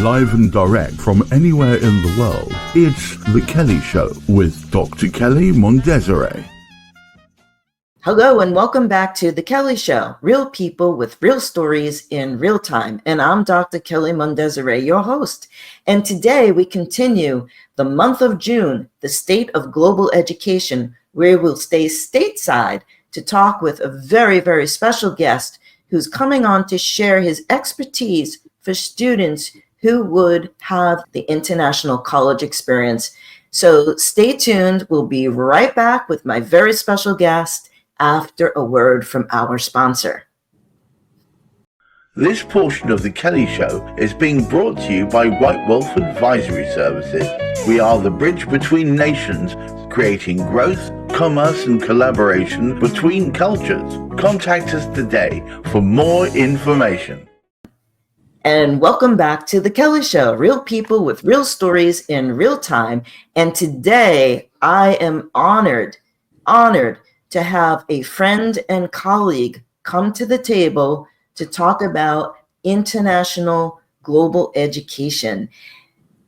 Live and direct from anywhere in the world, it's The Kelley Show with Dr. Kelley Mondesiré. Hello and welcome back to The Kelley Show, real people with real stories in real time. And I'm Dr. Kelley Mondesiré, your host. And today we continue the month of June, the state of global education, where we'll stay stateside to talk with a very, very special guest who's coming on to share his expertise for students who would have the international college experience. So stay tuned. We'll be right back with my very special guest after a word from our sponsor. This portion of The Kelley Show is being brought to you by White Wolf Advisory Services. We are the bridge between nations, creating growth, commerce and collaboration between cultures. Contact us today for more information. And welcome back to The Kelley Show, real people with real stories in real time. And today I am honored to have a friend and colleague come to the table to talk about international global education.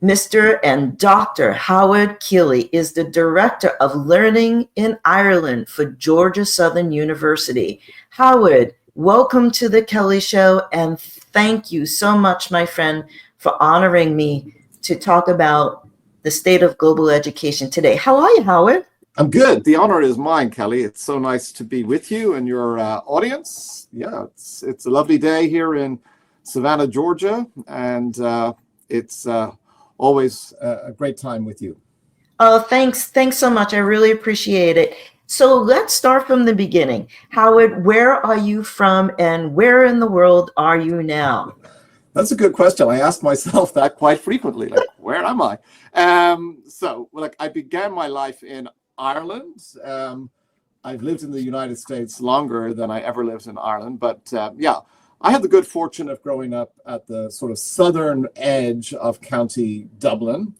Mr. and Dr. Howard Keeley is the Director of Learning in Ireland for Georgia Southern University. Howard, welcome to The Kelley Show, and thank you so much, my friend, for honoring me to talk about the state of global education today. How are you, Howard? I'm good. The honor is mine, Kelley. It's so nice to be with you and your audience. Yeah, it's a lovely day here in Savannah, Georgia, and it's always a great time with you. Oh, thanks so much. I really appreciate it. So let's start from the beginning. Howard, where are you from and where in the world are you now? That's a good question. I ask myself that quite frequently, like, where am I? I began my life in Ireland. I've lived in the United States longer than I ever lived in Ireland, but I had the good fortune of growing up at the sort of southern edge of County Dublin,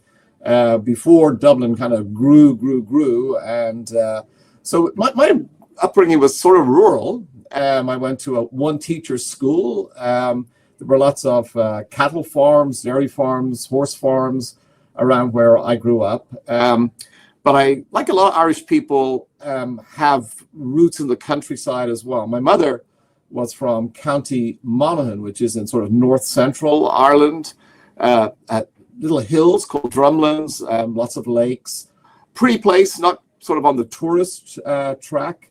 before Dublin kind of grew, and so my upbringing was sort of rural. I went to a one-teacher school. There were lots of cattle farms, dairy farms, horse farms around where I grew up. But I, like a lot of Irish people, have roots in the countryside as well. My mother was from County Monaghan, which is in sort of north central Ireland, at little hills called Drumlins, lots of lakes. Pretty place, not sort of on the tourist track,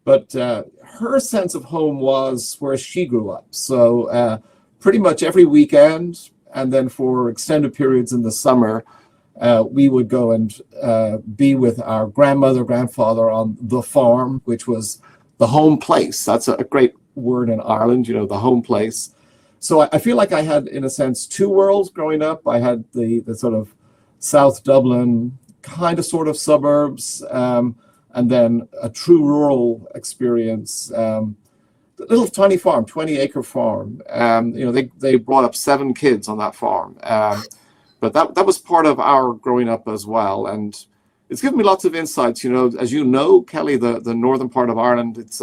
but her sense of home was where she grew up. So pretty much every weekend, and then for extended periods in the summer, we would go and be with our grandfather on the farm, which was the home place. That's a great word in Ireland, the home place. So I feel like I had, in a sense, two worlds growing up. I had the sort of South Dublin kind of sort of suburbs, and then a true rural experience. The little tiny farm, 20-acre farm. They brought up 7 kids on that farm. But that was part of our growing up as well. And it's given me lots of insights. As you know, Kelley, the northern part of Ireland, it's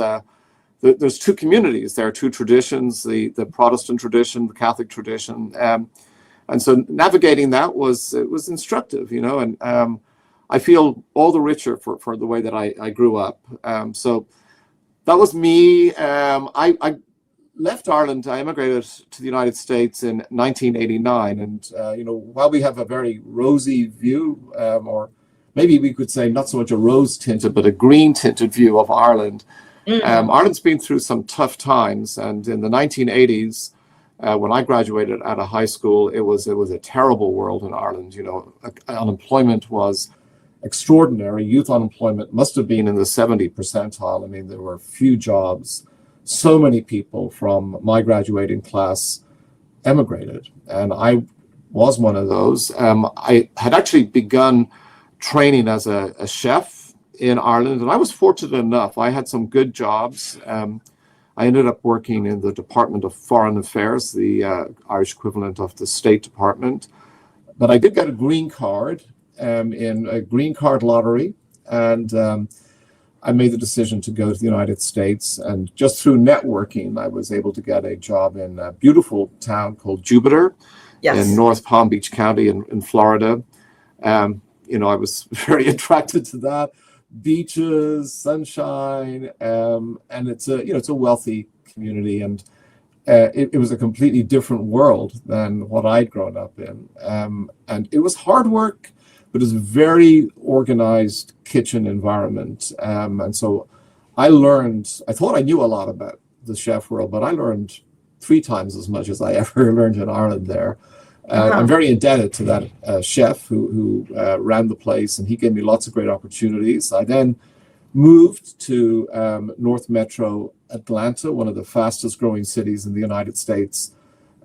there's 2 communities. There are 2 traditions, the Protestant tradition, the Catholic tradition. And so navigating that was instructive, and I feel all the richer for the way that I grew up. So that was me. I left Ireland. I immigrated to the United States in 1989. And, while we have a very rosy view, or maybe we could say not so much a rose tinted, but a green tinted view of Ireland, Ireland's been through some tough times. And in the 1980s, when I graduated out of high school, it was a terrible world in Ireland. Unemployment was extraordinary. Youth unemployment must have been in the 70 percentile. I mean, there were few jobs. So many people from my graduating class emigrated, and I was one of those. I had actually begun training as a chef in Ireland, and I was fortunate enough. I had some good jobs. I ended up working in the Department of Foreign Affairs, the Irish equivalent of the State Department. But I did get a green card in a green card lottery, and I made the decision to go to the United States. And just through networking, I was able to get a job in a beautiful town called Jupiter Yes. in North Palm Beach County in Florida. I was very attracted to that. Beaches, sunshine, and it's a wealthy community, and it was a completely different world than what I'd grown up in. And it was hard work, but it was a very organized kitchen environment. And so I thought I knew a lot about the chef world, but I learned 3 times as much as I ever learned in Ireland there. I'm very indebted to that chef who ran the place, and he gave me lots of great opportunities. I then moved to North Metro Atlanta, one of the fastest growing cities in the United States.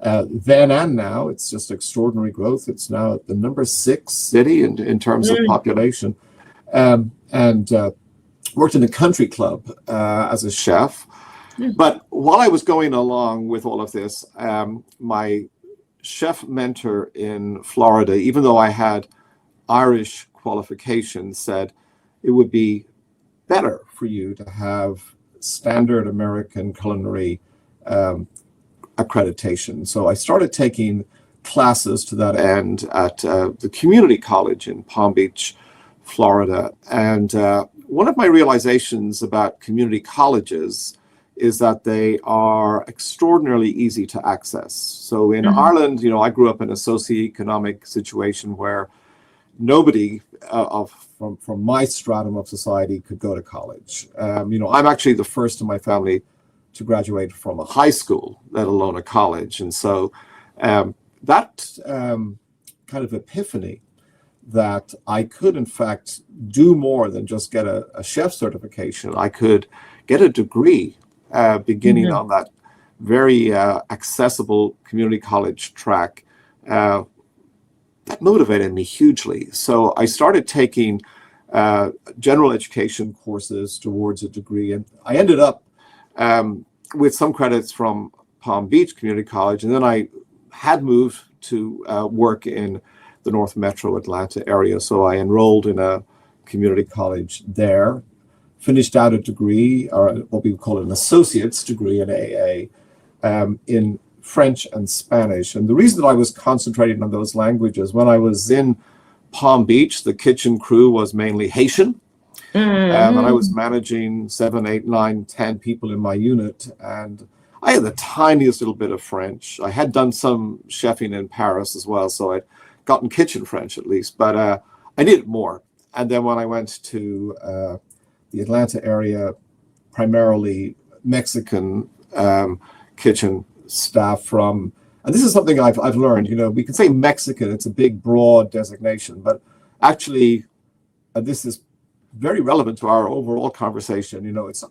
Then and now, it's just extraordinary growth. It's now the number 6 city in terms of population. And worked in a country club as a chef. But while I was going along with all of this, my chef mentor in Florida, even though I had Irish qualifications, said it would be better for you to have standard American culinary accreditation. So I started taking classes to that end at the community college in Palm Beach, Florida. And one of my realizations about community colleges is that they are extraordinarily easy to access. So in Ireland, I grew up in a socioeconomic situation where nobody from my stratum of society could go to college. I'm actually the first in my family to graduate from a high school, let alone a college. And so that kind of epiphany that I could, in fact, do more than just get a chef certification. I could get a degree beginning on that very accessible community college track. That motivated me hugely. So I started taking general education courses towards a degree, and I ended up with some credits from Palm Beach Community College, and then I had moved to work in the North Metro Atlanta area, so I enrolled in a community college there, finished out a degree, or what we would call an associate's degree in AA, in French and Spanish. And the reason that I was concentrating on those languages, when I was in Palm Beach, the kitchen crew was mainly Haitian. And I was managing 7, 8, 9, 10 people in my unit. And I had the tiniest little bit of French. I had done some chefing in Paris as well, so I'd gotten kitchen French at least, but I needed more. And then when I went to the Atlanta area, primarily Mexican kitchen staff from, and this is something I've learned, we can say Mexican, it's a big, broad designation, but actually, this is very relevant to our overall conversation. It's,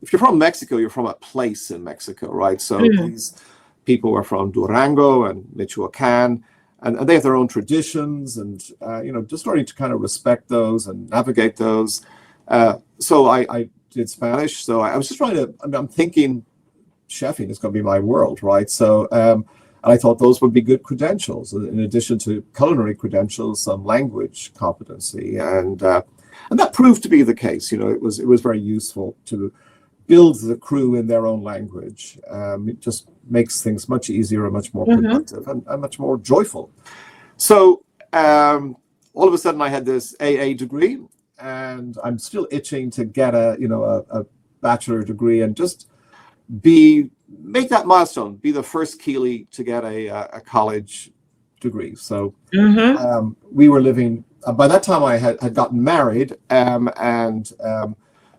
if you're from Mexico, you're from a place in Mexico, right? So these people are from Durango and Michoacan, and they have their own traditions, and just starting to kind of respect those and navigate those. So I did Spanish. So I was just I'm thinking chefing is going to be my world, right? So and I thought those would be good credentials, in addition to culinary credentials, some language competency, and that proved to be the case. It was very useful to build the crew in their own language. It just makes things much easier and much more productive and much more joyful. So all of a sudden I had this AA degree, and I'm still itching to get a bachelor degree and just make that milestone, be the first Keeley to get a college degree. So we were living, by that time I had gotten married, and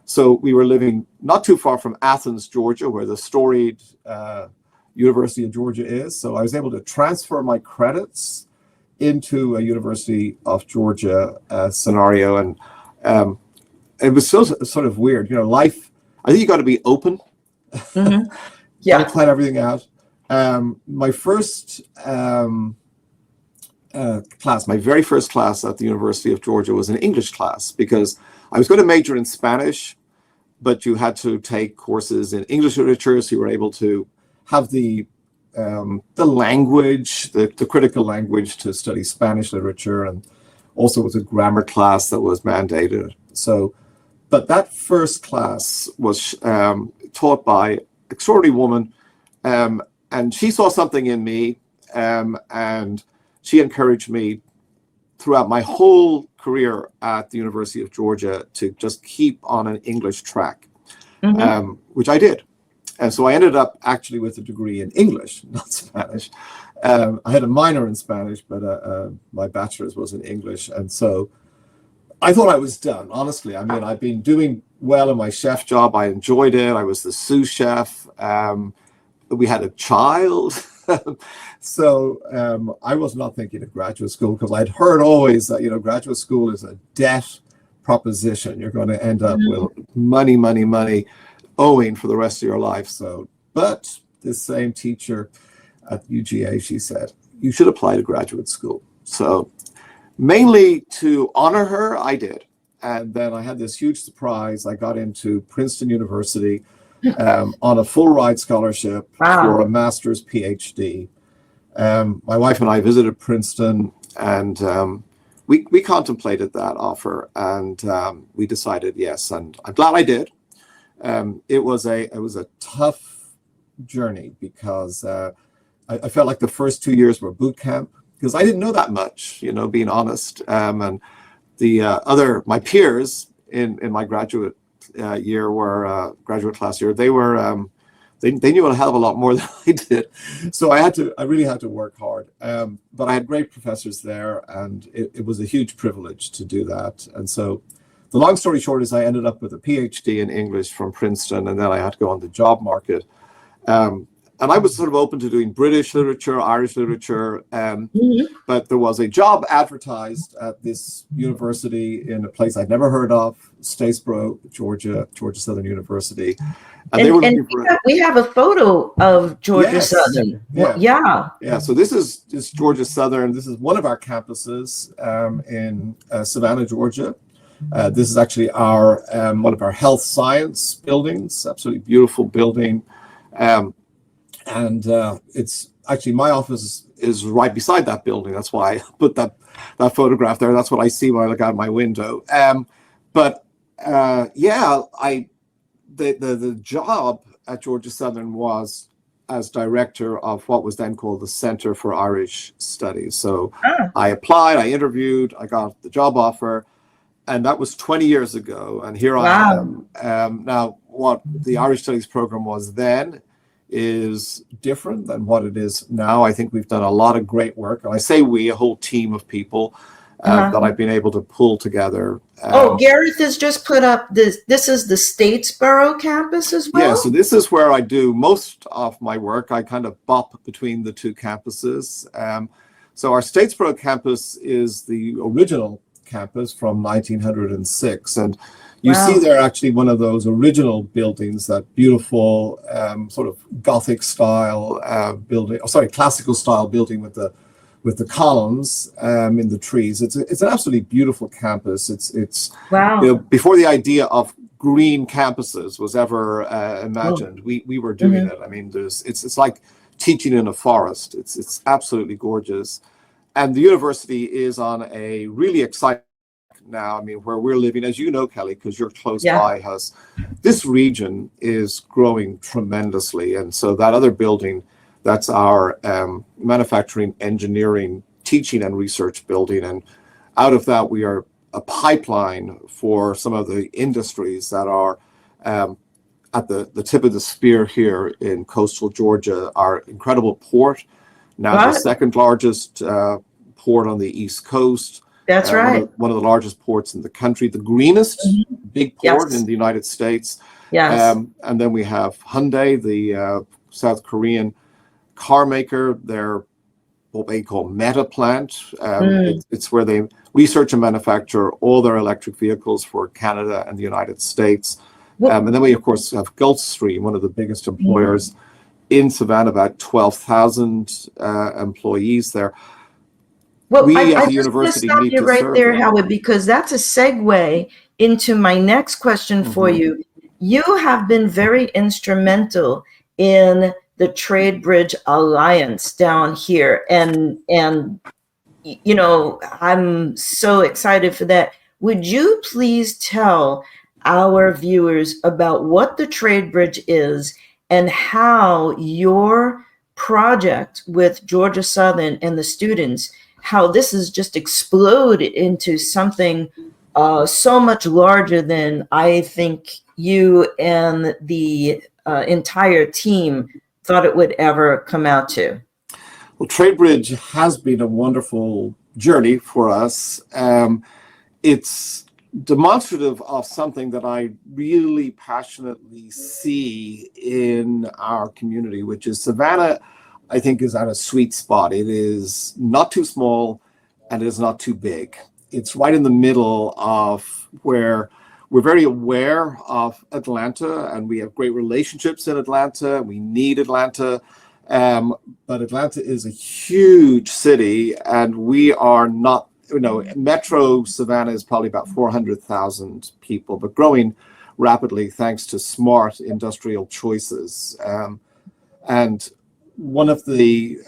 so we were living not too far from Athens, Georgia, where the storied University of Georgia is. So I was able to transfer my credits into a University of Georgia scenario, and it was so sort of weird. Life, I think you got to be open. Yeah, plan everything out. My first class, my very first class at the University of Georgia was an English class, because I was going to major in Spanish, but you had to take courses in English literature, so you were able to have the language, the critical language to study Spanish literature, and also was a grammar class that was mandated. So, but that first class was taught by an extraordinary woman, and she saw something in me, and she encouraged me throughout my whole career at the University of Georgia to just keep on an English track, which I did. And so I ended up actually with a degree in English, not Spanish. I had a minor in Spanish, but my bachelor's was in English. And so I thought I was done, honestly. I mean, I've been doing well in my chef job. I enjoyed it. I was the sous chef. We had a child. So I was not thinking of graduate school, because I'd heard always that, graduate school is a debt proposition. You're going to end up with money owing for the rest of your life. So, but this same teacher at UGA, she said, you should apply to graduate school. So mainly to honor her, I did. And then I had this huge surprise. I got into Princeton University on a full ride scholarship for a master's PhD. My wife and I visited Princeton, and we contemplated that offer, and we decided yes, and I'm glad I did. It was a tough journey, because I felt like the first 2 years were boot camp, because I didn't know that much, being honest. And my peers in my graduate year were graduate class year. They were they knew a hell of a lot more than I did, so I really had to work hard. But I had great professors there, and it was a huge privilege to do that. And so, the long story short is I ended up with a PhD in English from Princeton, and then I had to go on the job market. And I was sort of open to doing British literature, Irish literature, but there was a job advertised at this university in a place I'd never heard of, Statesboro, Georgia Southern University. And they were looking for we have a photo of Georgia Southern. Yeah. So this is Georgia Southern. This is one of our campuses in Savannah, Georgia. This is actually our one of our health science buildings. Absolutely beautiful building. And it's actually, my office is right beside that building. That's why I put that photograph there. That's what I see when I look out my window. The job at Georgia Southern was as director of what was then called the Center for Irish Studies. So I applied, I interviewed, I got the job offer, and that was 20 years ago. And here I am. Now, what the Irish Studies program was then is different than what it is now. I think we've done a lot of great work, and I say we, a whole team of people that I've been able to pull together. Gareth has just put up this. This is the Statesboro campus as well? Yeah, so this is where I do most of my work. I kind of bop between the two campuses. So our Statesboro campus is the original campus from 1906, and you see there actually one of those original buildings, that beautiful sort of Gothic style building, classical style building with the columns in the trees. It's an absolutely beautiful campus. It's before the idea of green campuses was ever imagined, we were doing it. I mean, it's like teaching in a forest. It's absolutely gorgeous, and the university is on a really exciting now. I mean, where we're living, as you know, Kelley, because you're close by, this region is growing tremendously. And so that other building, that's our manufacturing, engineering, teaching and research building. And out of that, we are a pipeline for some of the industries that are at the tip of the spear here in coastal Georgia. Our incredible port, now the second largest port on the East Coast. That's right. One of the largest ports in the country, the greenest big port in the United States. Yes. And then we have Hyundai, the South Korean car maker, their what they call Meta plant. It's where they research and manufacture all their electric vehicles for Canada and the United States. And then we, of course, have Gulfstream, one of the biggest employers in Savannah, about 12,000 employees there. Well, we I as a just university want to stop need you to right serve there, them. Howard, because that's a segue into my next question for you. You have been very instrumental in the Trade Bridge Alliance down here, and you know, I'm so excited for that. Would you please tell our viewers about what the Trade Bridge is and how your project with Georgia Southern and the students, how this has just exploded into something so much larger than I think you and the entire team thought it would ever come out to. Well, TradeBridge has been a wonderful journey for us. It's demonstrative of something that I really passionately see in our community, which is Savannah, I think, is at a sweet spot. It is not too small and it is not too big. It's right in the middle of where we're very aware of Atlanta and we have great relationships in Atlanta. We need Atlanta. But Atlanta is a huge city and we are not, Metro Savannah is probably about 400,000 people, but growing rapidly thanks to smart industrial choices. And one of the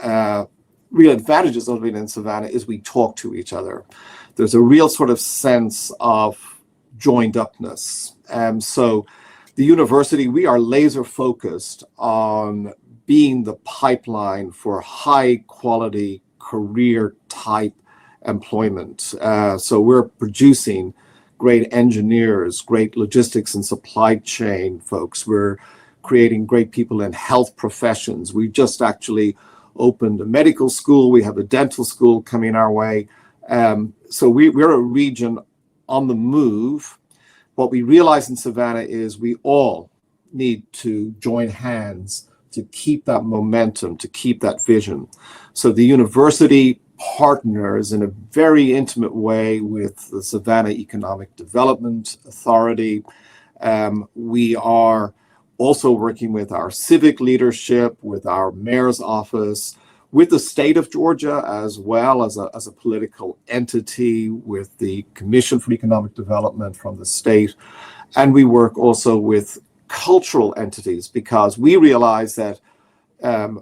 real advantages of living in Savannah is we talk to each other. There's a real sort of sense of joined upness. So the university, we are laser focused on being the pipeline for high quality career type employment. So we're producing great engineers, great logistics and supply chain folks. We're creating great people in health professions. We just actually opened a medical school. We have a dental school coming our way. So we're a region on the move. What we realize in Savannah is we all need to join hands to keep that momentum, to keep that vision. So the university partners in a very intimate way with the Savannah Economic Development Authority. We are also working with our civic leadership, with our mayor's office, with the state of Georgia, as well as a political entity, with the Commission for Economic Development from the state. And we work also with cultural entities because we realize that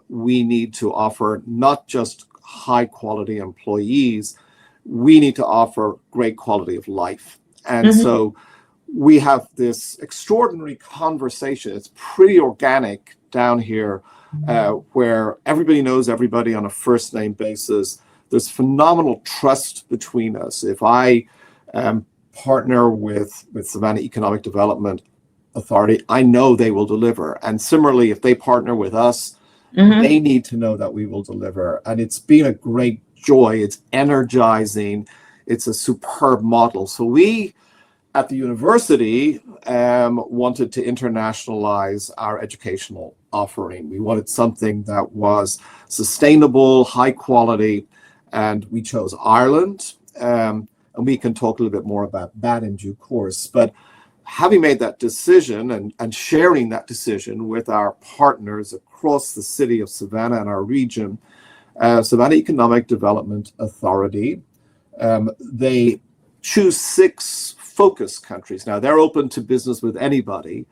we need to offer not just high quality employees, we need to offer great quality of life. And so we have this extraordinary conversation. It's pretty organic down here where everybody knows everybody on a first name basis. There's phenomenal trust between us. If I partner with Savannah Economic Development Authority, I know they will deliver. And similarly, if they partner with us, they need to know that we will deliver. And it's been a great joy. It's energizing. It's a superb model. So we at the university wanted to internationalize our educational offering. We wanted something that was sustainable, high quality, and we chose Ireland. And we can talk a little bit more about that in due course. But having made that decision and sharing that decision with our partners across the city of Savannah and our region, Savannah Economic Development Authority, they choose 6 focus countries. Now, they're open to business with anybody,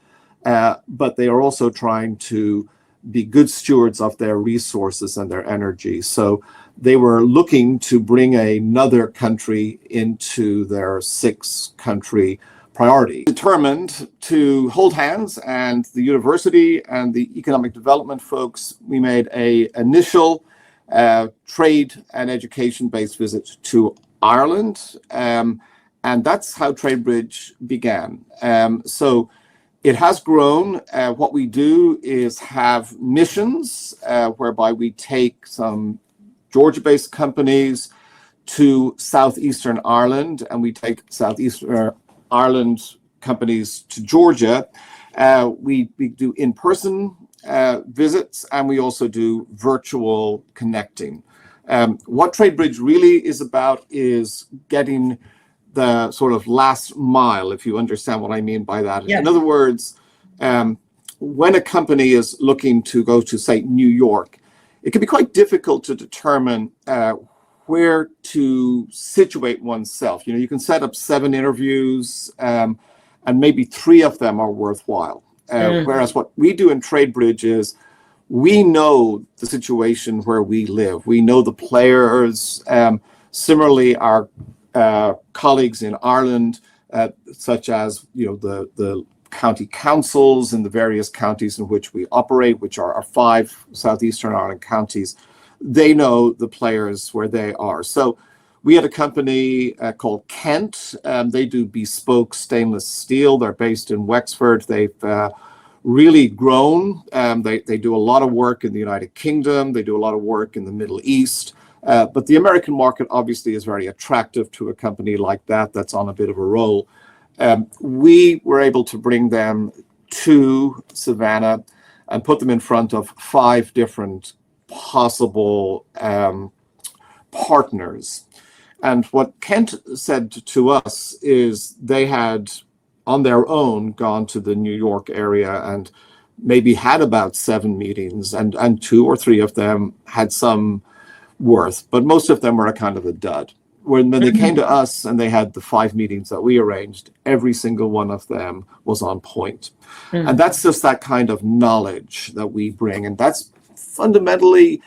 but they are also trying to be good stewards of their resources and their energy. So they were looking to bring another country into their 6-country priority. Determined to hold hands, and the university and the economic development folks, we made an initial trade and education-based visit to Ireland. And that's how TradeBridge began. So it has grown. What we do is have missions whereby we take some Georgia-based companies to Southeastern Ireland, and we take Southeastern Ireland companies to Georgia. We do in-person visits, and we also do virtual connecting. What TradeBridge really is about is getting the sort of last mile, if you understand what I mean by that. Yes. In other words, when a company is looking to go to, say, New York, it can be quite difficult to determine where to situate oneself. You can set up 7 interviews and maybe 3 of them are worthwhile. Whereas what we do in TradeBridge is we know the situation where we live. We know the players. Similarly, our colleagues in Ireland, such as the county councils in the various counties in which we operate, which are our 5 Southeastern Ireland counties. They know the players where they are. So we had a company called Kent. They do bespoke stainless steel. They're based in Wexford. They've really grown. They do a lot of work in the United Kingdom. They do a lot of work in the Middle East. But the American market obviously is very attractive to a company like that that's on a bit of a roll. We were able to bring them to Savannah and put them in front of 5 different possible partners. And what Kent said to us is they had on their own gone to the New York area and maybe had about 7 meetings, and 2 or 3 of them had some worth, but most of them were a kind of a dud. When they came to us and they had the 5 meetings that we arranged, every single one of them was on point. And that's just that kind of knowledge that we bring, and that's fundamentally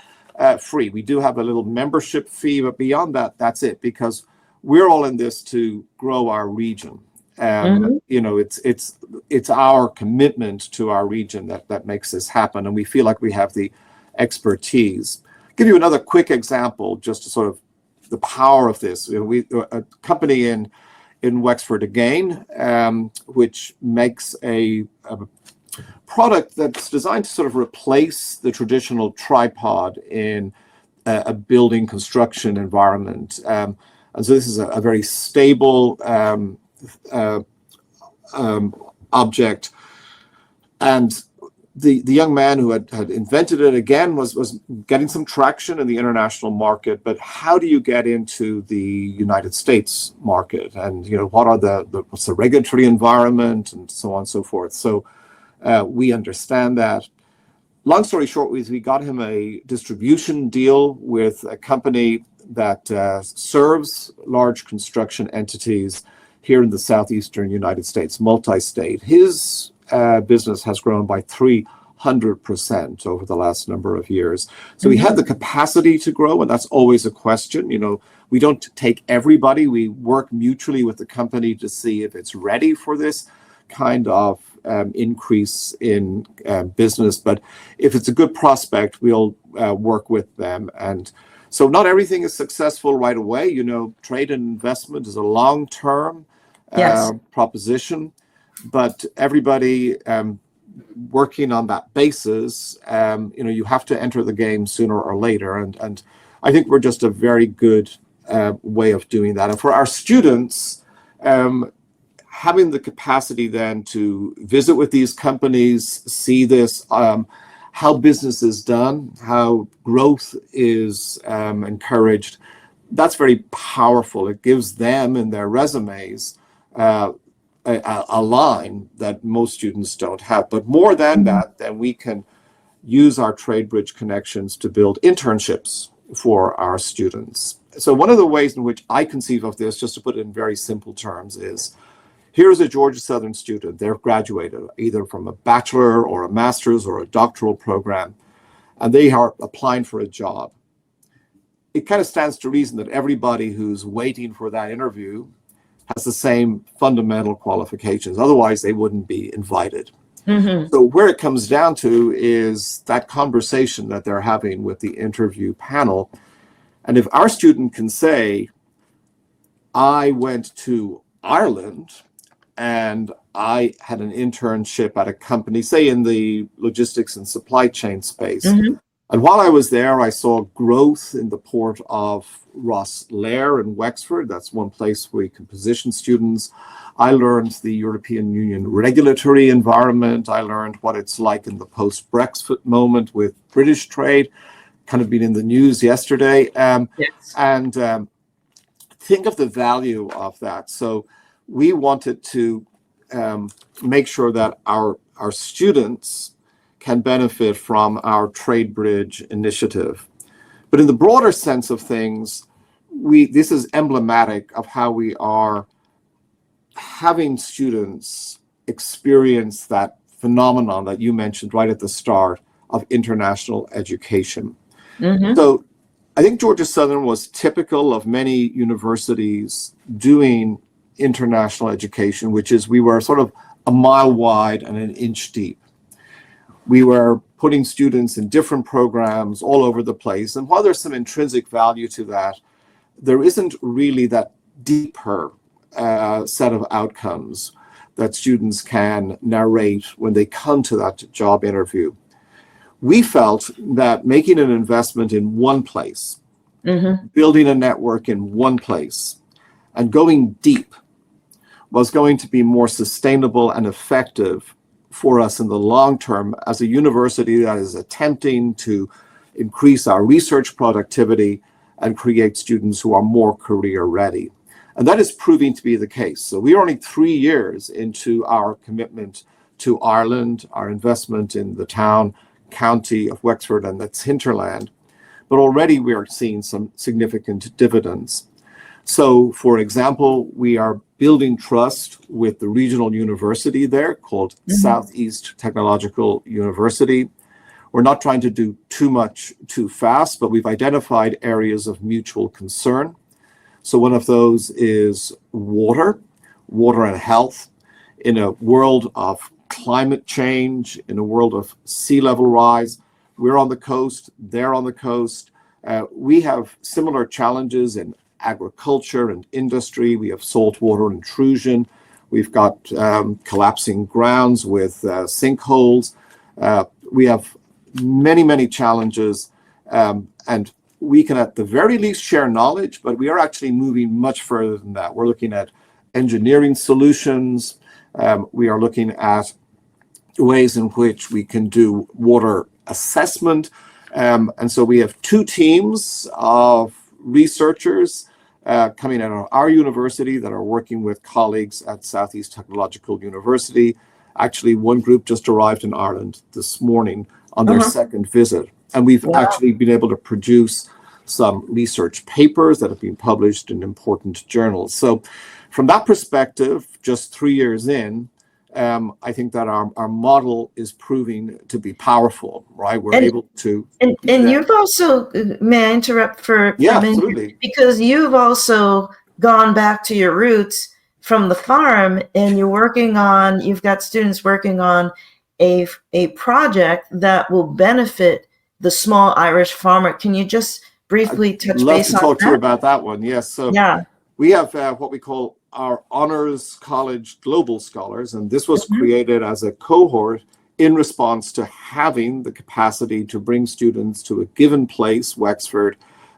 free. We do have a little membership fee, but beyond that, that's it, because we're all in this to grow our region. You know, it's our commitment to our region that makes this happen, and we feel like we have the expertise. Give you another quick example, just to sort of the power of this. You know, a company in Wexford again, which makes a product that's designed to sort of replace the traditional tripod in a building construction environment. And so this is a very stable object. And the young man who had invented it again was getting some traction in the international market, but how do you get into the United States market? And, you know, what's the regulatory environment and so on and so forth. So we understand that. Long story short, we got him a distribution deal with a company that serves large construction entities here in the southeastern United States, multi-state. His business has grown by 300% over the last number of years. So he had the capacity to grow, and that's always a question. You know, we don't take everybody. We work mutually with the company to see if it's ready for this kind of increase in business. But if it's a good prospect, we'll work with them. And so not everything is successful right away. You know, trade and investment is a long-term proposition. But everybody working on that basis, you know, you have to enter the game sooner or later. And I think we're just a very good way of doing that. And for our students, having the capacity then to visit with these companies, see this, how business is done, how growth is encouraged, that's very powerful. It gives them in their resumes a line that most students don't have. But more than that, then we can use our Trade Bridge connections to build internships for our students. So one of the ways in which I conceive of this, just to put it in very simple terms, is here's a Georgia Southern student. They're graduated either from a bachelor or a master's or a doctoral program, and they are applying for a job. It kind of stands to reason that everybody who's waiting for that interview has the same fundamental qualifications. Otherwise, they wouldn't be invited. So where it comes down to is that conversation that they're having with the interview panel. And if our student can say, I went to Ireland and I had an internship at a company, say in the logistics and supply chain space. And while I was there, I saw growth in the port of Rosslare in Wexford. That's one place where you can position students. I learned the European Union regulatory environment. I learned what it's like in the post-Brexit moment with British trade, kind of been in the news yesterday. And think of the value of that. So we wanted to make sure that our students can benefit from our Trade Bridge initiative. But in the broader sense of things, this is emblematic of how we are having students experience that phenomenon that you mentioned right at the start of international education. So I think Georgia Southern was typical of many universities doing international education, which is we were sort of a mile wide and an inch deep. We were putting students in different programs all over the place. And while there's some intrinsic value to that, there isn't really that deeper set of outcomes that students can narrate when they come to that job interview. We felt that making an investment in one place, building a network in one place, and going deep was going to be more sustainable and effective for us in the long term as a university that is attempting to increase our research productivity and create students who are more career ready. And that is proving to be the case. So we are only 3 years into our commitment to Ireland, our investment in the town, county of Wexford and its hinterland. But already we are seeing some significant dividends. So, for example, we are building trust with the regional university there called Southeast Technological University. We're not trying to do too much too fast, but we've identified areas of mutual concern. So one of those is water and health. In a world of climate change, in a world of sea level rise, we're on the coast, they're on the coast. We have similar challenges in agriculture and industry. We have saltwater intrusion. We've got collapsing grounds with sinkholes. We have many challenges, and we can at the very least share knowledge, but we are actually moving much further than that. We're looking at engineering solutions. We are looking at ways in which we can do water assessment. And so we have 2 teams of researchers coming out of our university that are working with colleagues at Southeast Technological University. Actually, one group just arrived in Ireland this morning on their second visit. And we've actually been able to produce some research papers that have been published in important journals. So from that perspective, just 3 years in, I think that our model is proving to be powerful, right? We're able to... And you've also, may I interrupt for a minute? Absolutely. Because you've also gone back to your roots from the farm, and you've got students working on a project that will benefit the small Irish farmer. Can you just briefly touch base on that? I'd love to talk to you about that one, yes. So we have what we call our Honors College Global Scholars, and this was created as a cohort in response to having the capacity to bring students to a given place, Wexford,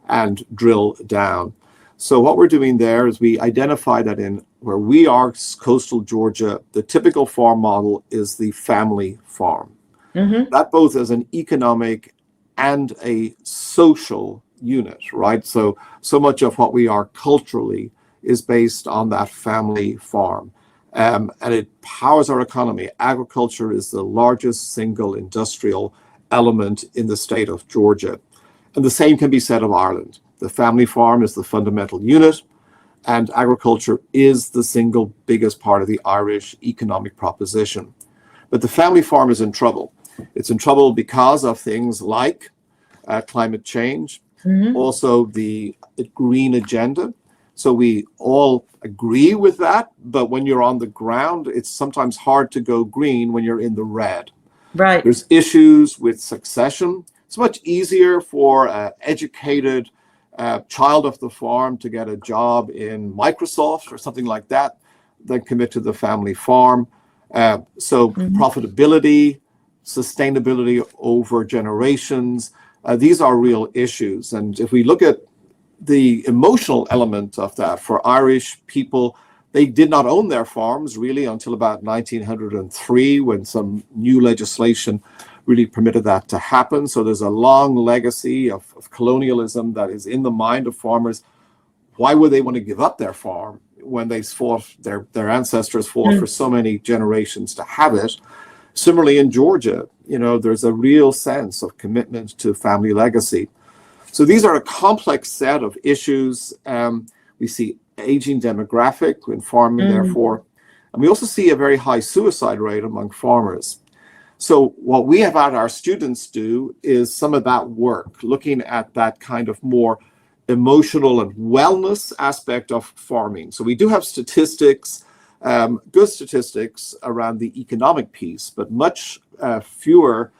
and drill down. So what we're doing there is we identify that in where we are, coastal Georgia, the typical farm model is the family farm. That both as an economic and a social unit, right? So much of what we are culturally is based on that family farm. And it powers our economy. Agriculture is the largest single industrial element in the state of Georgia. And the same can be said of Ireland. The family farm is the fundamental unit, and agriculture is the single biggest part of the Irish economic proposition. But the family farm is in trouble. It's in trouble because of things like climate change, also the green agenda. So we all agree with that, but when you're on the ground, it's sometimes hard to go green when you're in the red. Right. There's issues with succession. It's much easier for an educated child of the farm to get a job in Microsoft or something like that than commit to the family farm. So profitability, sustainability over generations, these are real issues. And if we look at the emotional element of that, for Irish people, they did not own their farms really until about 1903, when some new legislation really permitted that to happen. So there's a long legacy of colonialism that is in the mind of farmers. Why would they want to give up their farm when they fought, their ancestors fought for so many generations to have it? Similarly in Georgia, there's a real sense of commitment to family legacy. So these are a complex set of issues. We see aging demographic in farming, therefore, and we also see a very high suicide rate among farmers. So what we have had our students do is some of that work, looking at that kind of more emotional and wellness aspect of farming. So we do have statistics Good statistics around the economic piece, but much fewer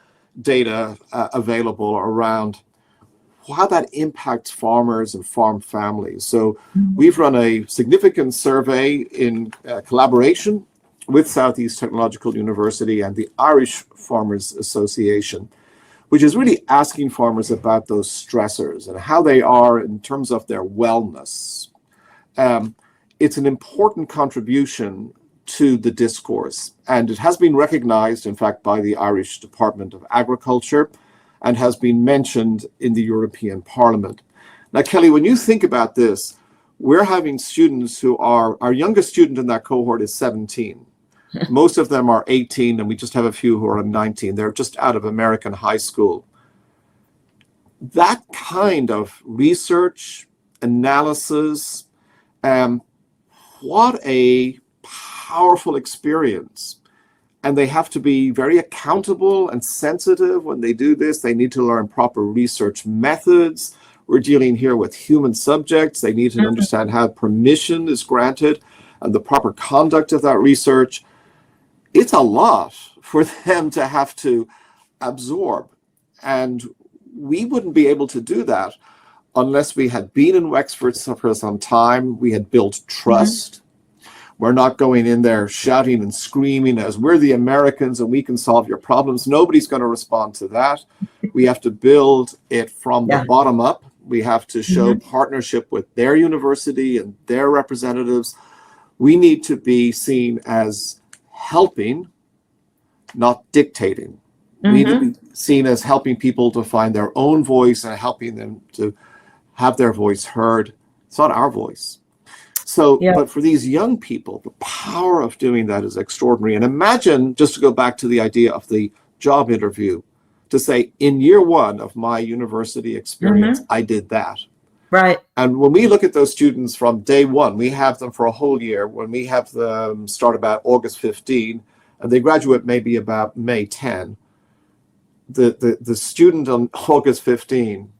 data available around how that impacts farmers and farm families. So we've run a significant survey in collaboration with Southeast Technological University and the Irish Farmers Association, which is really asking farmers about those stressors and how they are in terms of their wellness. It's an important contribution to the discourse, and it has been recognized, in fact, by the Irish Department of Agriculture and has been mentioned in the European Parliament. Now, Kelley, when you think about this, we're having students who are, our youngest student in that cohort is 17. Most of them are 18, and we just have a few who are 19. They're just out of American high school. That kind of research, analysis, what a powerful experience. And they have to be very accountable and sensitive when they do this. They need to learn proper research methods. We're dealing here with human subjects. They need to understand how permission is granted and the proper conduct of that research. It's a lot for them to have to absorb. And we wouldn't be able to do that unless we had been in Wexford for some time. We had built trust. We're not going in there shouting and screaming as we're the Americans and we can solve your problems. Nobody's going to respond to that. We have to build it from the bottom up. We have to show partnership with their university and their representatives. We need to be seen as helping, not dictating. We need to be seen as helping people to find their own voice and helping them to have their voice heard. It's not our voice. So, but for these young people, the power of doing that is extraordinary. And imagine, just to go back to the idea of the job interview, to say, in year one of my university experience, I did that. Right. And when we look at those students from day one, we have them for a whole year. When we have them start about August 15, and they graduate maybe about May 10, the student on August 15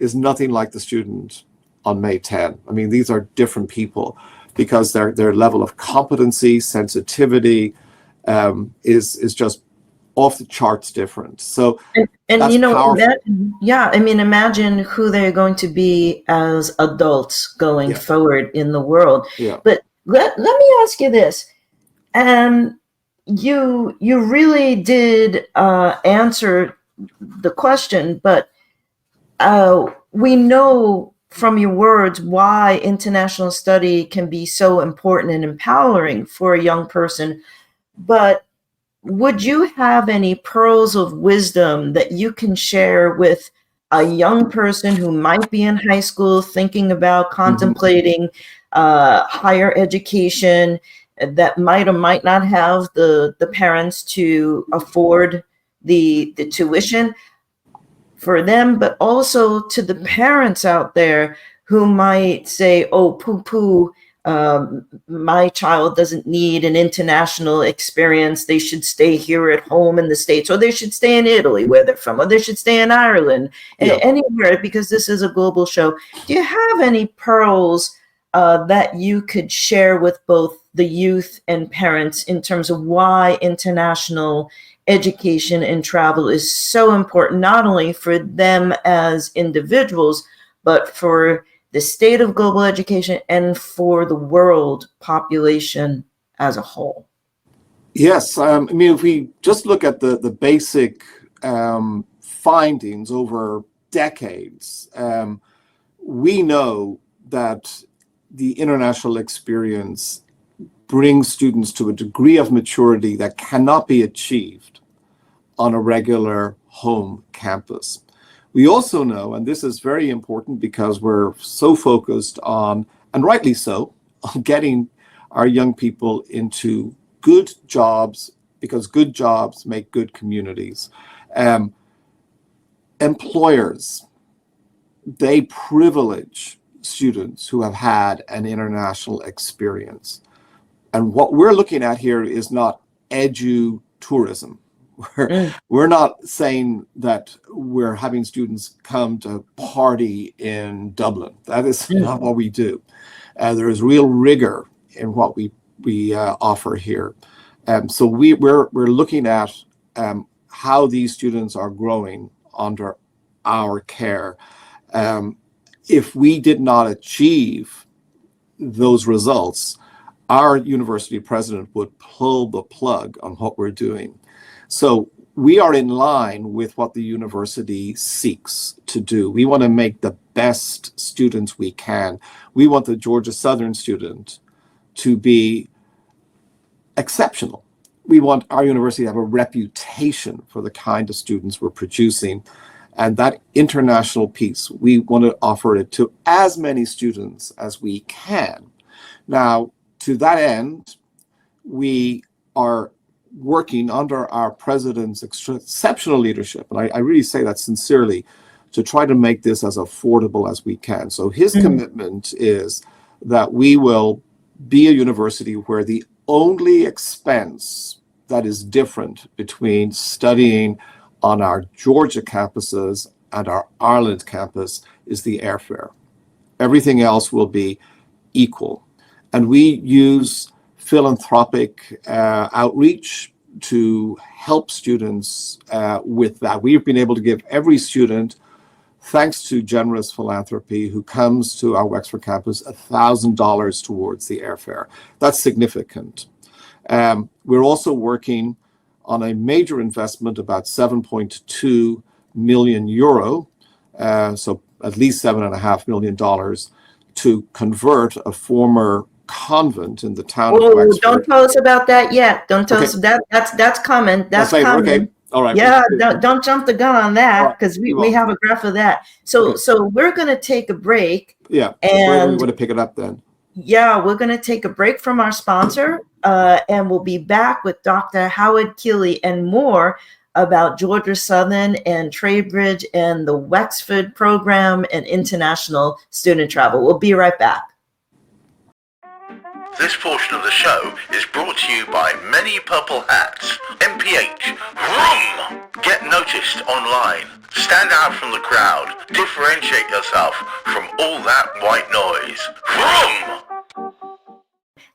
is nothing like the student on May 10. I mean, these are different people because their level of competency, sensitivity is just off the charts different. So and you know, powerful. Imagine who they're going to be as adults going forward in the world. But let me ask you this. You really did answer the question, but we know from your words why international study can be so important and empowering for a young person. But would you have any pearls of wisdom that you can share with a young person who might be in high school thinking about contemplating higher education, that might or might not have the parents to afford the tuition for them, but also to the parents out there who might say, oh, poo-poo, my child doesn't need an international experience. They should stay here at home in the States, or they should stay in Italy, where they're from, or they should stay in Ireland, anywhere, because this is a global show. Do you have any pearls that you could share with both the youth and parents in terms of why international education and travel is so important, not only for them as individuals, but for the state of global education and for the world population as a whole? Yes. If we just look at the basic findings over decades, we know that the international experience brings students to a degree of maturity that cannot be achieved on a regular home campus. We also know, and this is very important because we're so focused on, and rightly so, on getting our young people into good jobs, because good jobs make good communities. Employers, they privilege students who have had an international experience. And what we're looking at here is not edu-tourism. We're not saying that we're having students come to party in Dublin. That is not what we do. There is real rigor in what we offer here. So we're looking at how these students are growing under our care. If we did not achieve those results, our university president would pull the plug on what we're doing. So we are in line with what the university seeks to do. We want to make the best students we can. We want the Georgia Southern student to be exceptional. We want our university to have a reputation for the kind of students we're producing. And that international piece, we want to offer it to as many students as we can. Now, to that end, we are working under our president's exceptional leadership, and I really say that sincerely, to try to make this as affordable as we can. So his commitment is that we will be a university where the only expense that is different between studying on our Georgia campuses and our Ireland campus is the airfare. Everything else will be equal. And we use philanthropic outreach to help students with that. We've been able to give every student, thanks to generous philanthropy, who comes to our Wexford campus $1,000 towards the airfare. That's significant. We're also working on a major investment, about 7.2 million euro, so at least $7.5 million, to convert a former convent in the town of Wexford. Don't tell us about that yet. Don't tell us that. That's coming. That's coming. Okay. All right. Yeah, don't jump the gun on that, because we have a graph of that. So we're going to take a break. Yeah. And where do we want to pick it up then? Yeah, we're going to take a break from our sponsor, and we'll be back with Dr. Howard Keeley and more about Georgia Southern and Trowbridge and the Wexford program and international student travel. We'll be right back. This portion of the show is brought to you by Many Purple Hats, MPH, Vroom! Get noticed online, stand out from the crowd, differentiate yourself from all that white noise. Vroom!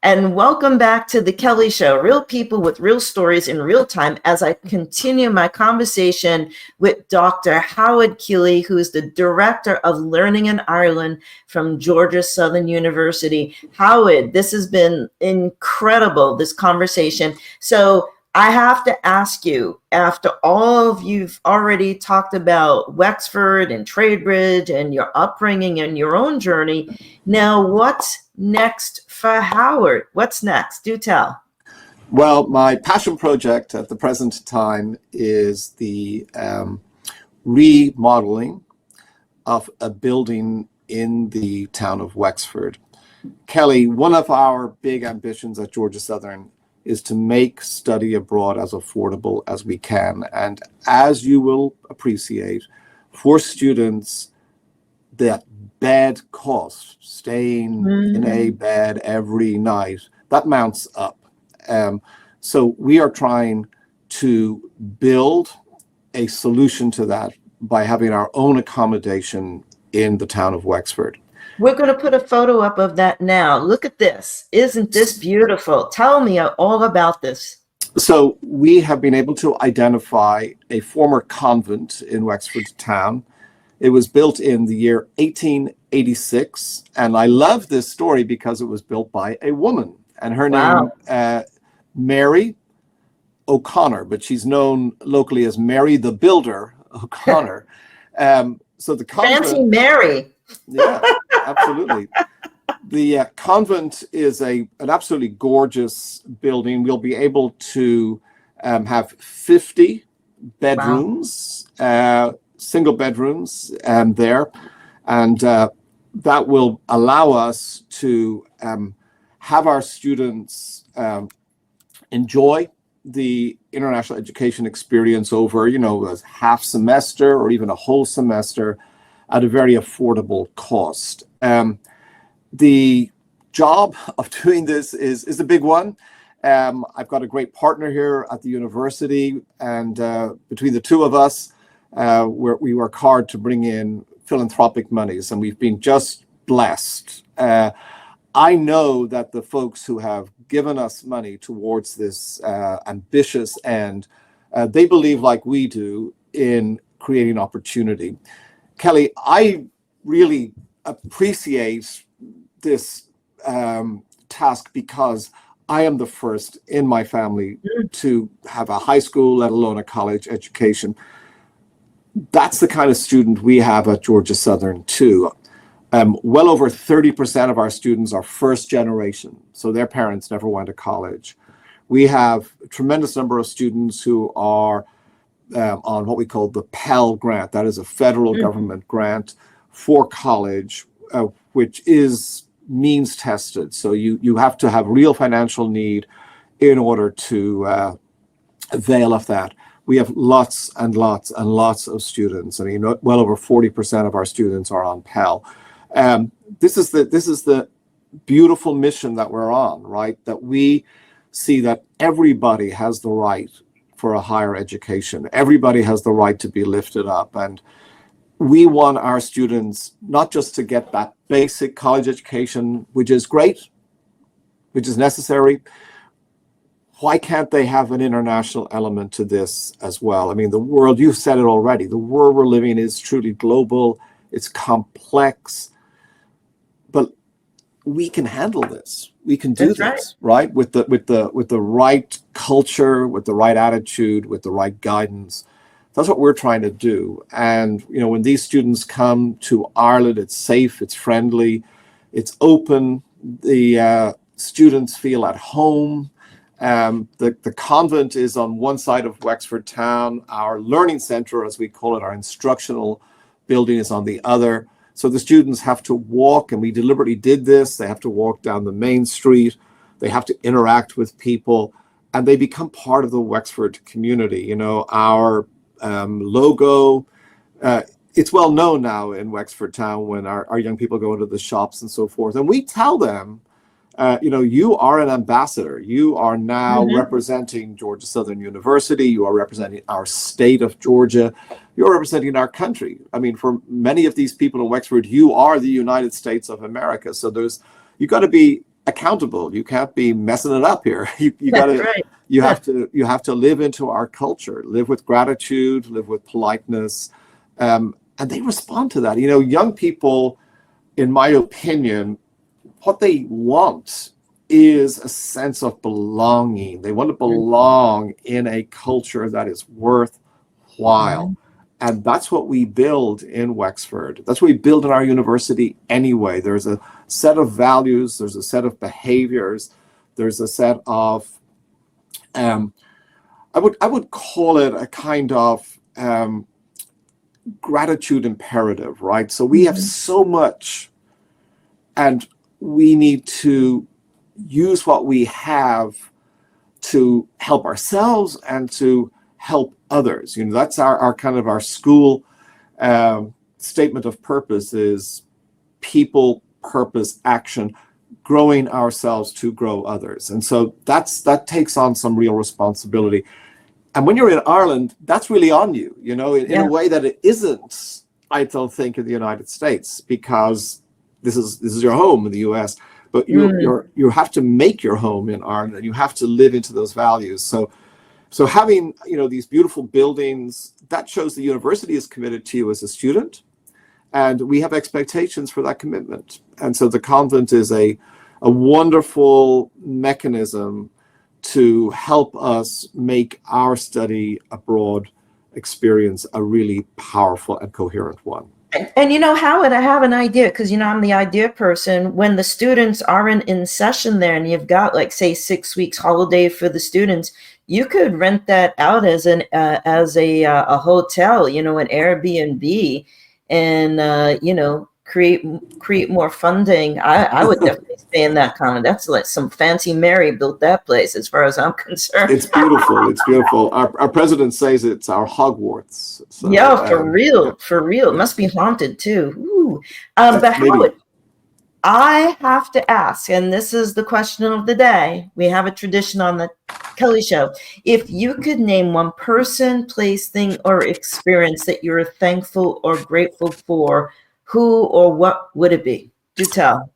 And welcome back to the Kelley Show, real people with real stories in real time, as I continue my conversation with Dr. Howard Keeley, who is the Director of Learning in Ireland from Georgia Southern University. Howard, this has been incredible, this conversation. So I have to ask you, after all of you've already talked about Wexford and Trowbridge and your upbringing and your own journey, now what's next for Howard? What's next? Do tell. Well, my passion project at the present time is the remodeling of a building in the town of Wexford. Kelley, one of our big ambitions at Georgia Southern is to make study abroad as affordable as we can. And as you will appreciate, for students, that bed cost, staying in a bed every night, that mounts up. So we are trying to build a solution to that by having our own accommodation in the town of Wexford. We're going to put a photo up of that now. Look at this. Isn't this beautiful? Tell me all about this. So we have been able to identify a former convent in Wexford town. It was built in the year 1886. And I love this story because it was built by a woman. And her name, Mary O'Connor, but she's known locally as Mary the Builder O'Connor. So the convent, Fancy Mary. Yeah, absolutely. The convent is an absolutely gorgeous building. We'll be able to have 50 bedrooms, single bedrooms there. And that will allow us to have our students enjoy the international education experience over, a half semester or even a whole semester at a very affordable cost. The job of doing this is a big one. I've got a great partner here at the university, and between the two of us, we work hard to bring in philanthropic monies, and we've been just blessed. I know that the folks who have given us money towards this ambitious end, they believe like we do in creating opportunity. Kelley, I really appreciate this task because I am the first in my family to have a high school, let alone a college education. That's the kind of student we have at Georgia Southern too. Well over 30% of our students are first generation, so their parents never went to college. We have a tremendous number of students who are on what we call the Pell Grant. That is a federal government grant for college, which is means tested. So you have to have real financial need in order to avail of that. We have lots and lots and lots of students. I mean, well over 40% of our students are on Pell. This is the beautiful mission that we're on, right? That we see that everybody has the right for a higher education. Everybody has the right to be lifted up. And we want our students not just to get that basic college education, which is great, which is necessary. Why can't they have an international element to this as well? I mean, the world, you've said it already, the world we're living in is truly global, it's complex, but we can handle this. We can do this, right? With the right culture, with the right attitude, with the right guidance. That's what we're trying to do. And you know, when these students come to Ireland, it's safe, it's friendly, it's open. The students feel at home. The convent is on one side of Wexford town. Our learning center, as we call it, our instructional building, is on the other. So the students have to walk, and we deliberately did this. They have to walk down the main street. They have to interact with people, and they become part of the Wexford community. You know, our logo, it's well known now in Wexford town when our young people go into the shops and so forth. And we tell them, you know, you are an ambassador. You are now representing Georgia Southern University. You are representing our state of Georgia. You're representing our country. I mean, for many of these people in Wexford, you are the United States of America. So you got to be accountable. You can't be messing it up here. You got to, you have to live into our culture, live with gratitude, live with politeness, and they respond to that. You know, young people, in my opinion, what they want is a sense of belonging. They want to belong in a culture that is worthwhile. And that's what we build in Wexford. That's what we build in our university anyway. There's a set of values, there's a set of behaviors, there's a set of, I would call it a kind of gratitude imperative, right? So we have so much, and we need to use what we have to help ourselves and to help others. You know, that's our kind of our school statement of purpose is people, purpose, action, growing ourselves to grow others. And so that takes on some real responsibility. And when you're in Ireland, that's really on you, you know, in a way that it isn't, I don't think, in the United States, because this is your home in the US, but you have to make your home in Ireland, and you have to live into those values. So having, you know, these beautiful buildings, that shows the university is committed to you as a student, and we have expectations for that commitment. And so the convent is a wonderful mechanism to help us make our study abroad experience a really powerful and coherent one. And you know, Howard, I have an idea, because, you know, I'm the idea person. When the students aren't in session there and you've got, like, say, 6 weeks holiday for the students, you could rent that out as a hotel, you know, an Airbnb, and, you know, create more funding. I would definitely stay in that kind of, that's like some fancy Mary built that place, as far as I'm concerned. It's beautiful. It's beautiful. Our president says it's our Hogwarts. So, yeah, for real. It must be haunted too. Ooh. But Howard, I have to ask, and this is the question of the day. We have a tradition on the Kelley Show. If you could name one person, place, thing, or experience that you're thankful or grateful for, who or what would it be? Do tell.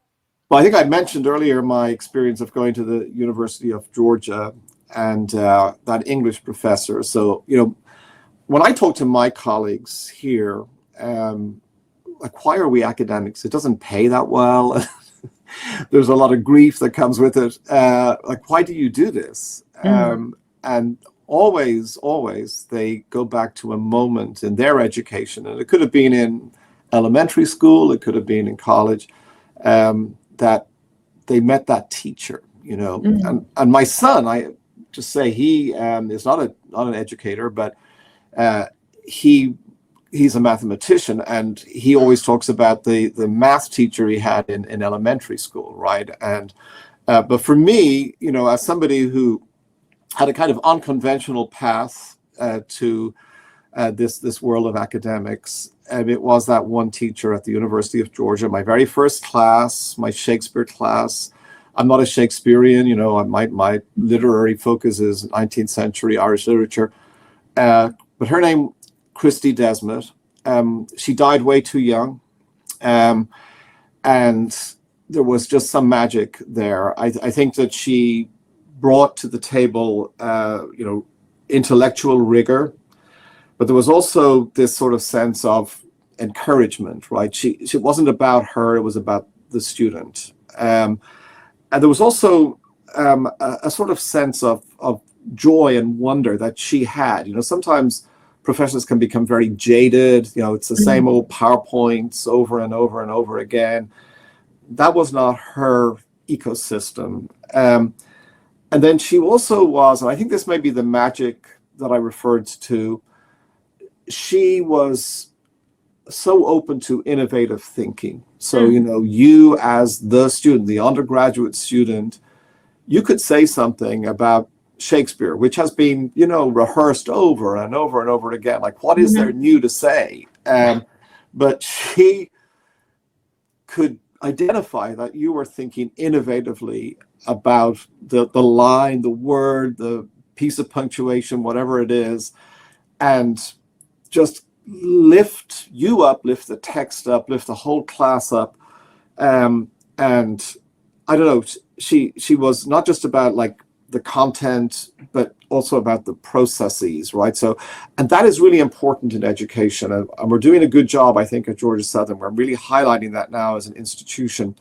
Well, I think I mentioned earlier my experience of going to the University of Georgia and that English professor. So, when I talk to my colleagues here, like, why are we academics? It doesn't pay that well. There's a lot of grief that comes with it. Like, why do you do this? And always they go back to a moment in their education, and it could have been in elementary school, it could have been in college, that they met that teacher, and my son, I just say, he is not an educator, but he's a mathematician, and he always talks about the math teacher he had in elementary school, right? And but for me, as somebody who had a kind of unconventional path to this world of academics, it was that one teacher at the University of Georgia, my very first class, my Shakespeare class. I'm not a Shakespearean, my literary focus is 19th century Irish literature. But her name, Christy Desmond, she died way too young. And there was just some magic there. I think that she brought to the table, intellectual rigor, but there was also this sort of sense of encouragement, right? She wasn't about her, it was about the student. And there was also a sort of sense of joy and wonder that she had. Sometimes professors can become very jaded. It's the same old PowerPoints over and over and over again. That was not her ecosystem. And then she also was, and I think this may be the magic that I referred to, she was so open to innovative thinking. So, you as the student, the undergraduate student, you could say something about Shakespeare, which has been, rehearsed over and over and over again. Like, what is there new to say? But she could identify that you were thinking innovatively about the line, the word, the piece of punctuation, whatever it is, and just lift you up, lift the text up, lift the whole class up. And I don't know, she was not just about like the content, but also about the processes, right? So, and that is really important in education. And we're doing a good job, I think, at Georgia Southern. We're really highlighting that now as an institution.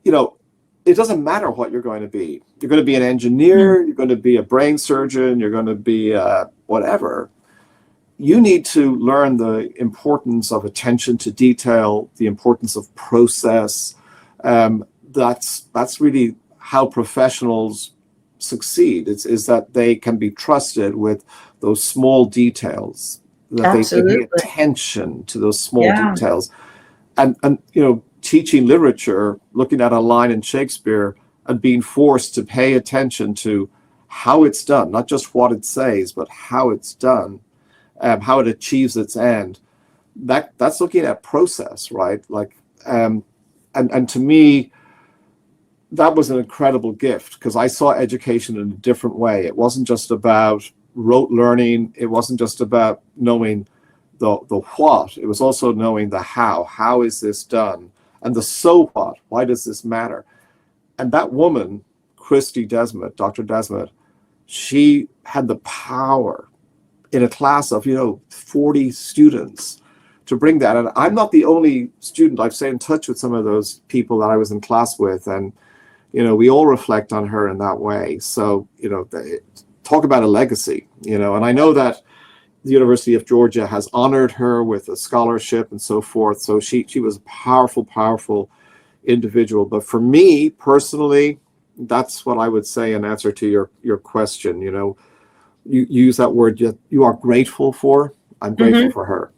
It doesn't matter what you're going to be. You're going to be an engineer, you're going to be a brain surgeon, you're going to be whatever. You need to learn the importance of attention to detail, the importance of process. That's really how professionals succeed. Is that they can be trusted with those small details, that Absolutely. they pay attention to those small details. And teaching literature, looking at a line in Shakespeare and being forced to pay attention to how it's done, not just what it says, but how it's done, how it achieves its end. That's looking at process, right? Like, and to me, that was an incredible gift, because I saw education in a different way. It wasn't just about rote learning. It wasn't just about knowing the what. It was also knowing the how. How is this done? And the so what? Why does this matter? And that woman, Christy Desmond, Dr. Desmond, she had the power in a class of 40 students to bring that. And I'm not the only student. I've stayed in touch with some of those people that I was in class with, and we all reflect on her in that way. So talk about a legacy. And I know that the University of Georgia has honored her with a scholarship and so forth. So she was a powerful individual. But for me personally, that's what I would say in answer to your question. You use that word you are grateful for. I'm grateful for her.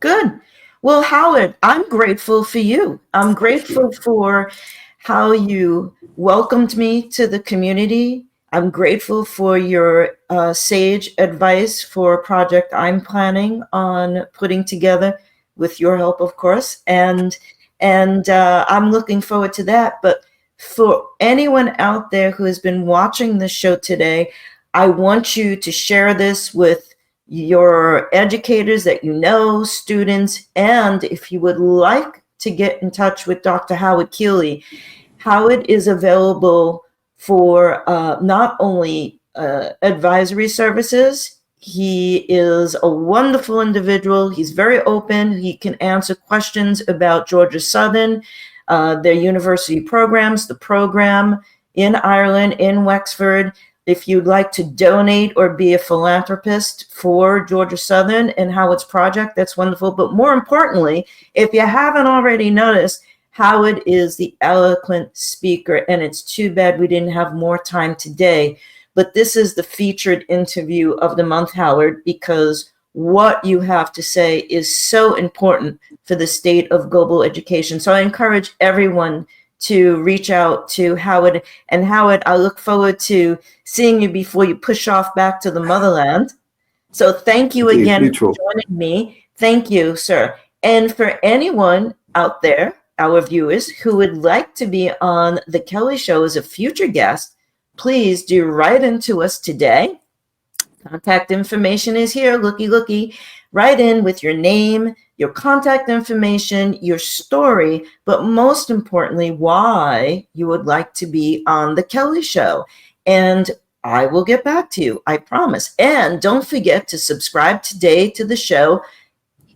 Good. Well, Howard, I'm grateful for you. I'm grateful for how you welcomed me to the community. I'm grateful for your sage advice for a project I'm planning on putting together with your help, of course. And I'm looking forward to that. But for anyone out there who has been watching the show today, I want you to share this with your educators that students, and if you would like to get in touch with Dr. Howard Keeley, Howard is available for not only advisory services. He is a wonderful individual. He's very open. He can answer questions about Georgia Southern, their university programs, the program in Ireland, in Wexford. If you'd like to donate or be a philanthropist for Georgia Southern and Howard's project, that's wonderful. But more importantly, if you haven't already noticed, Howard is the eloquent speaker, and it's too bad we didn't have more time today. But this is the featured interview of the month, Howard, because what you have to say is so important for the state of global education. So I encourage everyone to reach out to Howard. And Howard, I look forward to seeing you before you push off back to the motherland. So thank you again for joining me. Thank you, sir. And for anyone out there, our viewers, who would like to be on the Kelley Show as a future guest, please do write into us today. Contact information is here. Looky. Write in with your name, your contact information, your story, but most importantly, why you would like to be on the Kelley Show. And I will get back to you, I promise. And don't forget to subscribe today to the show.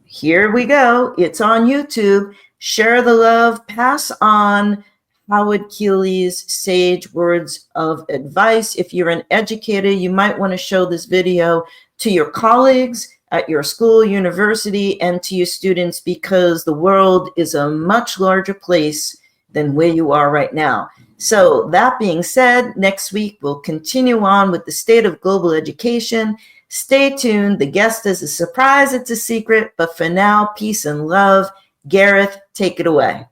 Here we go. It's on YouTube. Share the love. Pass on Howard Keeley's sage words of advice. If you're an educator, you might want to show this video to your colleagues at your school, university, and to your students, because the world is a much larger place than where you are right now. So that being said, next week we'll continue on with the state of global education. Stay tuned. The guest is a surprise. It's a secret. But for now, peace and love. Gareth, take it away.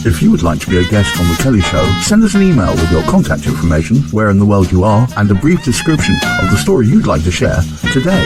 If you would like to be a guest on The Kelley Show, send us an email with your contact information, where in the world you are, and a brief description of the story you'd like to share today.